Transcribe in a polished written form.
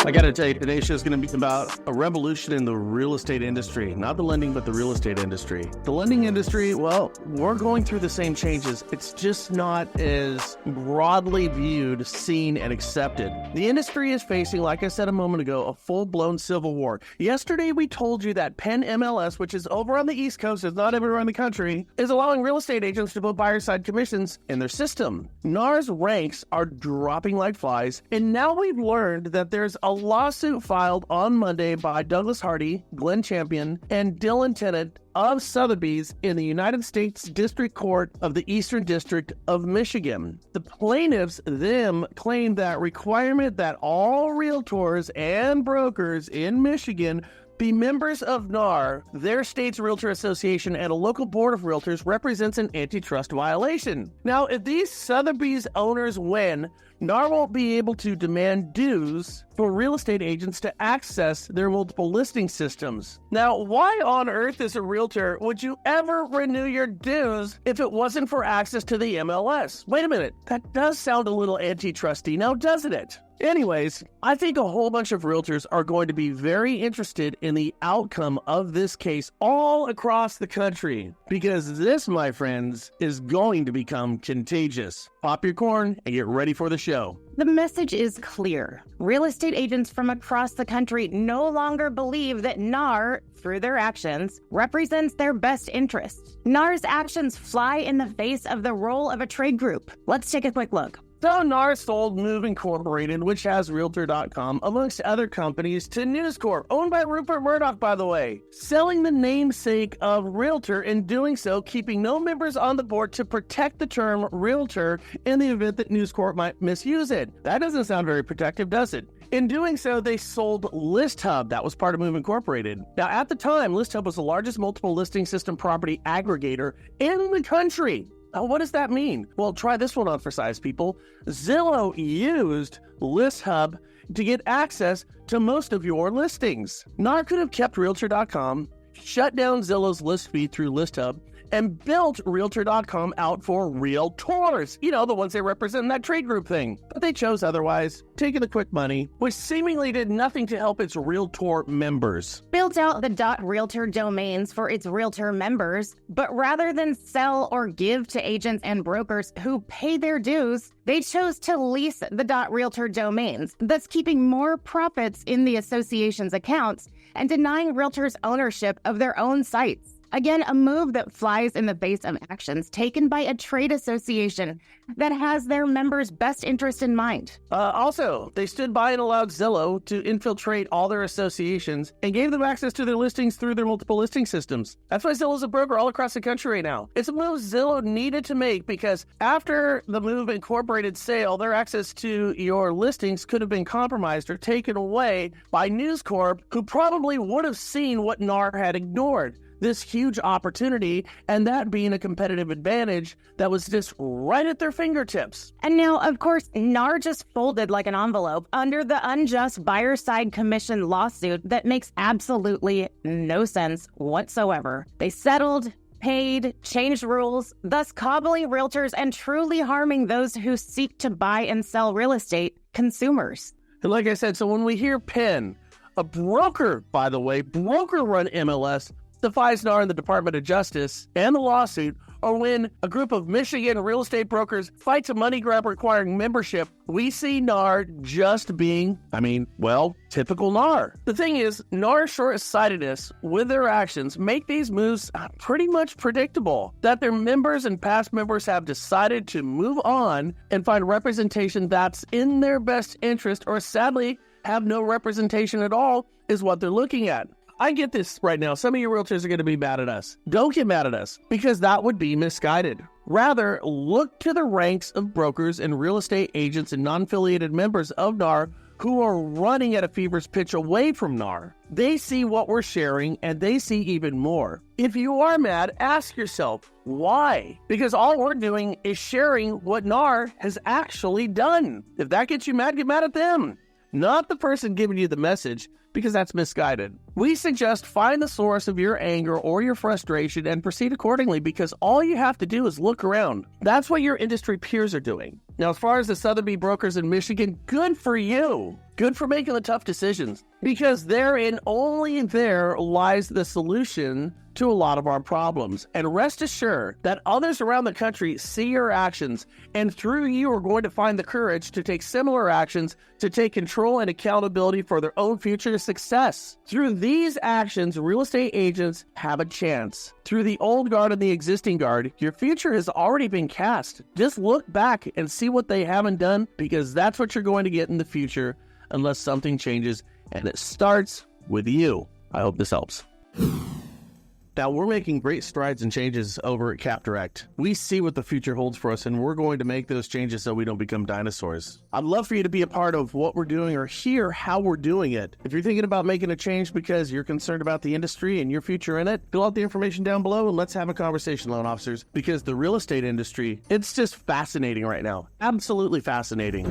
I got to tell you, today's show is going to be about a revolution in the real estate industry. Not the lending, but the real estate industry. The lending industry, well, we're going through the same changes. It's just not as broadly viewed, seen, and accepted. The industry is facing, like I said a moment ago, a full-blown civil war. Yesterday, we told you that PIN MLS, which is over on the East Coast, it's not everywhere in the country, is allowing real estate agents to put buyer-side commissions in their system. NAR's ranks are dropping like flies, and now we've learned that there's a lawsuit filed on Monday by Douglas Hardy, Glenn Champion, and Dylan Tennant of Sotheby's in the United States District Court of the Eastern District of Michigan. The plaintiffs, claim that requirement that all realtors and brokers in Michigan be members of NAR, their state's realtor association, and a local board of realtors represents an antitrust violation. Now, if these Sotheby's owners win, NAR won't be able to demand dues for real estate agents to access their multiple listing systems. Now, why on earth as a realtor would you ever renew your dues if it wasn't for access to the MLS? Wait a minute, that does sound a little antitrusty now, doesn't it? Anyways, I think a whole bunch of realtors are going to be very interested in the outcome of this case all across the country, because this, my friends, is going to become contagious. Pop your corn and get ready for the show. The message is clear. Real estate agents from across the country no longer believe that NAR, through their actions, represents their best interest. NAR's actions fly in the face of the role of a trade group. Let's take a quick look. So NAR sold Move Incorporated, which has Realtor.com, amongst other companies, to News Corp, owned by Rupert Murdoch, by the way, selling the namesake of Realtor, and doing so keeping no members on the board to protect the term Realtor in the event that News Corp might misuse it. That doesn't sound very protective, does it? In doing so, they sold ListHub, that was part of Move Incorporated. Now, at the time, ListHub was the largest multiple listing system property aggregator in the country. Now, what does that mean? Well, try this one on for size, people. Zillow used ListHub to get access to most of your listings. NAR could have kept Realtor.com, shut down Zillow's list feed through ListHub, and built Realtor.com out for realtors. You know, the ones they represent in that trade group thing. But they chose otherwise, taking the quick money, which seemingly did nothing to help its realtor members. Built out the .realtor domains for its realtor members, but rather than sell or give to agents and brokers who pay their dues, they chose to lease the .realtor domains, thus keeping more profits in the association's accounts and denying realtors ownership of their own sites. Again, a move that flies in the face of actions taken by a trade association that has their members' best interest in mind. Also, they stood by and allowed Zillow to infiltrate all their associations and gave them access to their listings through their multiple listing systems. That's why Zillow's a broker all across the country right now. It's a move Zillow needed to make because after the Move Incorporated sale, their access to your listings could have been compromised or taken away by News Corp, who probably would have seen what NAR had ignored. This huge opportunity, and that being a competitive advantage that was just right at their fingertips. And now, of course, NAR just folded like an envelope under the unjust buyer-side commission lawsuit that makes absolutely no sense whatsoever. They settled, paid, changed rules, thus cobbling realtors and truly harming those who seek to buy and sell real estate, consumers. And like I said, so when we hear PIN, a broker, by the way, broker-run MLS, defies NAR and the Department of Justice and the lawsuit, or when a group of Michigan real estate brokers fights a money grab requiring membership, we see NAR just being, typical NAR. The thing is, NAR's short-sightedness with their actions make these moves pretty much predictable, that their members and past members have decided to move on and find representation that's in their best interest, or sadly, have no representation at all, is what they're looking at. I get this right now. Some of you realtors are going to be mad at us. Don't get mad at us, because that would be misguided. Rather, look to the ranks of brokers and real estate agents and non-affiliated members of NAR who are running at a fever's pitch away from NAR. They see what we're sharing, and they see even more. If you are mad, ask yourself, why? Because all we're doing is sharing what NAR has actually done. If that gets you mad, get mad at them, not the person giving you the message, because that's misguided. We suggest find the source of your anger or your frustration and proceed accordingly, because all you have to do is look around. That's what your industry peers are doing. Now, as far as the Sotheby's brokers in Michigan, good for you. Good for making the tough decisions, because therein, only there lies the solution to a lot of our problems. And rest assured that others around the country see your actions, and through you are going to find the courage to take similar actions to take control and accountability for their own future success. Through these actions, real estate agents have a chance. Through the old guard and the existing guard, your future has already been cast. Just look back and see what they haven't done, because that's what you're going to get in the future unless something changes, and it starts with you. I hope this helps. Now, we're making great strides and changes over at CapDirect. We see what the future holds for us, and we're going to make those changes so we don't become dinosaurs. I'd love for you to be a part of what we're doing or hear how we're doing it. If you're thinking about making a change because you're concerned about the industry and your future in it, fill out the information down below and let's have a conversation, loan officers, because the real estate industry, it's just fascinating right now. Absolutely fascinating.